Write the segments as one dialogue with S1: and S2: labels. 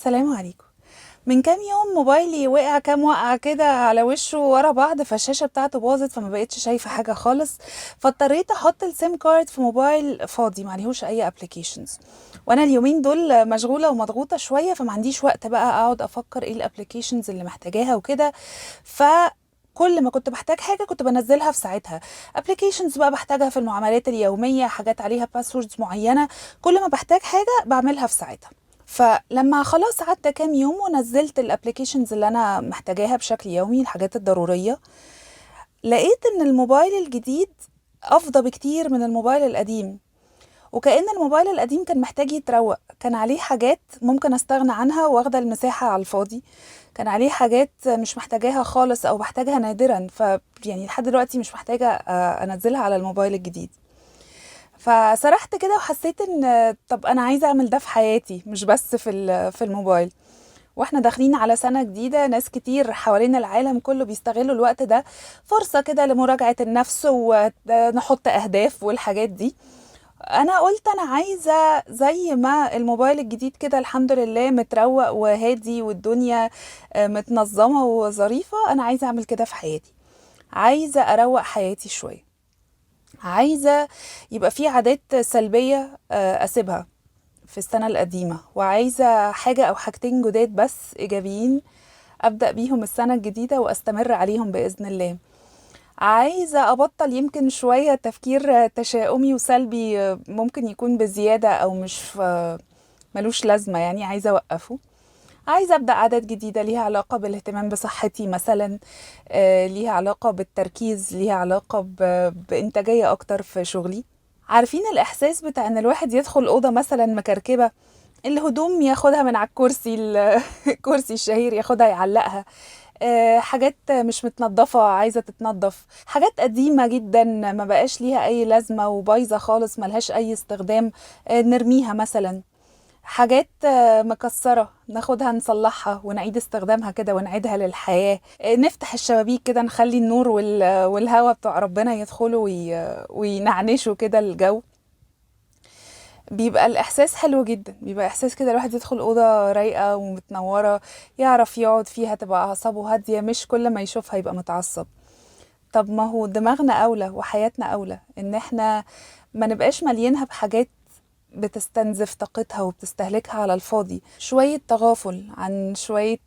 S1: السلام عليكم. من كام يوم موبايلي وقع كام وقعة كده على وشه ورا بعض، فالشاشة بتاعته باظت، فما بقتش شايفة حاجة خالص. فاضطريت احط السيم كارد في موبايل فاضي معليهوش اي ابلكيشنز، وانا اليومين دول مشغولة ومضغوطة شوية، فما عنديش وقت بقى اقعد افكر ايه الابلكيشنز اللي محتاجاها وكده. كل ما كنت بحتاج حاجة كنت بنزلها في ساعتها. ابلكيشنز بقى بحتاجها في المعاملات اليومية، حاجات عليها باسوردز معينة، كل ما بحتاج حاجة بعملها في ساعتها. فلما خلاص عدى كام يوم ونزلت الابلكيشنز اللي انا محتاجاها بشكل يومي، الحاجات الضرورية، لقيت ان الموبايل الجديد افضى بكتير من الموبايل القديم. وكأن الموبايل القديم كان محتاج يتروق، كان عليه حاجات ممكن استغنى عنها واخده المساحة على الفاضي، كان عليه حاجات مش محتاجاها خالص او بحتاجها نادرا، يعني لحد دلوقتي مش محتاجة انزلها على الموبايل الجديد. فسرحت كده وحسيت ان طب انا عايزه اعمل ده في حياتي، مش بس في الموبايل. واحنا داخلين على سنه جديده، ناس كتير حوالين العالم كله بيستغلوا الوقت ده فرصه كده لمراجعه النفس ونحط اهداف والحاجات دي. انا قلت انا عايزه زي ما الموبايل الجديد كده الحمد لله متروق وهادي والدنيا متنظمه وظريفه، انا عايزه اعمل كده في حياتي. عايزه اروق حياتي شويه، عايزة يبقى في عادات سلبية أسيبها في السنة القديمة، وعايزة حاجة أو حاجتين جداد بس إيجابيين أبدأ بيهم السنة الجديدة وأستمر عليهم بإذن الله. عايزة أبطل يمكن شوية تفكير تشاؤمي وسلبي، ممكن يكون بزيادة أو مش ملوش لازمة، يعني عايزة أوقفه. عايزة أبدأ عادات جديدة ليها علاقة بالاهتمام بصحتي مثلا، ليها علاقة بالتركيز، ليها علاقة بإنتاجية أكتر في شغلي. عارفين الإحساس بتاع إن الواحد يدخل أوضة مثلا مكركبة، الهدوم ياخدها من على الكرسي الكرسي الشهير ياخدها يعلقها، حاجات مش متنضفة عايزة تتنضف، حاجات قديمة جدا ما بقاش ليها أي لازمة وبايظة خالص ملهاش أي استخدام، نرميها مثلا. حاجات مكسرة ناخدها نصلحها ونعيد استخدامها كده ونعيدها للحياة، نفتح الشبابيك كده نخلي النور والهواء بتوع ربنا يدخلوا وينعنشوا كده الجو. بيبقى الإحساس حلو جدا، بيبقى إحساس كده الواحد يدخل أوضة رايقة ومتنورة يعرف يقعد فيها، تبقى أعصابه هادية، مش كل ما يشوفها يبقى متعصب. طب ما هو دماغنا أولى وحياتنا أولى إن احنا ما نبقاش مليينها بحاجات بتستنزف طاقتها وبتستهلكها على الفاضي. شوية تغافل عن شوية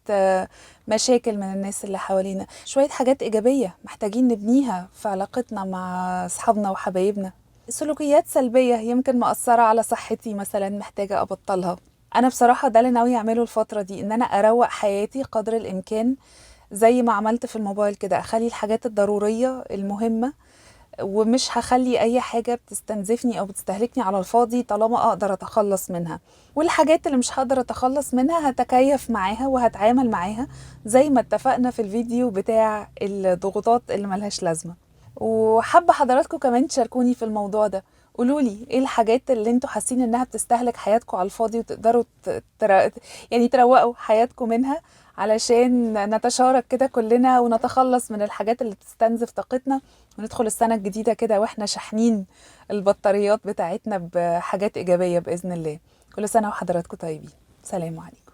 S1: مشاكل من الناس اللي حوالينا، شوية حاجات إيجابية محتاجين نبنيها في علاقتنا مع أصحابنا وحبايبنا. سلوكيات سلبية يمكن مأثرة على صحتي مثلا محتاجة أبطلها. أنا بصراحة ده اللي ناوية أعمله الفترة دي، إن أنا أروق حياتي قدر الإمكان، زي ما عملت في الموبايل كده، أخلي الحاجات الضرورية المهمة، ومش هخلي اي حاجة بتستنزفني او بتستهلكني على الفاضي طالما اقدر اتخلص منها. والحاجات اللي مش هقدر اتخلص منها هتكيف معاها وهتعامل معاها زي ما اتفقنا في الفيديو بتاع الضغوطات اللي ملهاش لازمة. وحابة حضراتكم كمان تشاركوني في الموضوع ده، قولولي ايه الحاجات اللي انتوا حاسين انها بتستهلك حياتكم على الفاضي وتقدروا يعني تروقوا حياتكم منها، علشان نتشارك كده كلنا ونتخلص من الحاجات اللي بتستنزف طاقتنا، وندخل السنة الجديدة كده واحنا شاحنين البطاريات بتاعتنا بحاجات إيجابية بإذن الله. كل سنة وحضراتكم طيبين. سلام عليكم.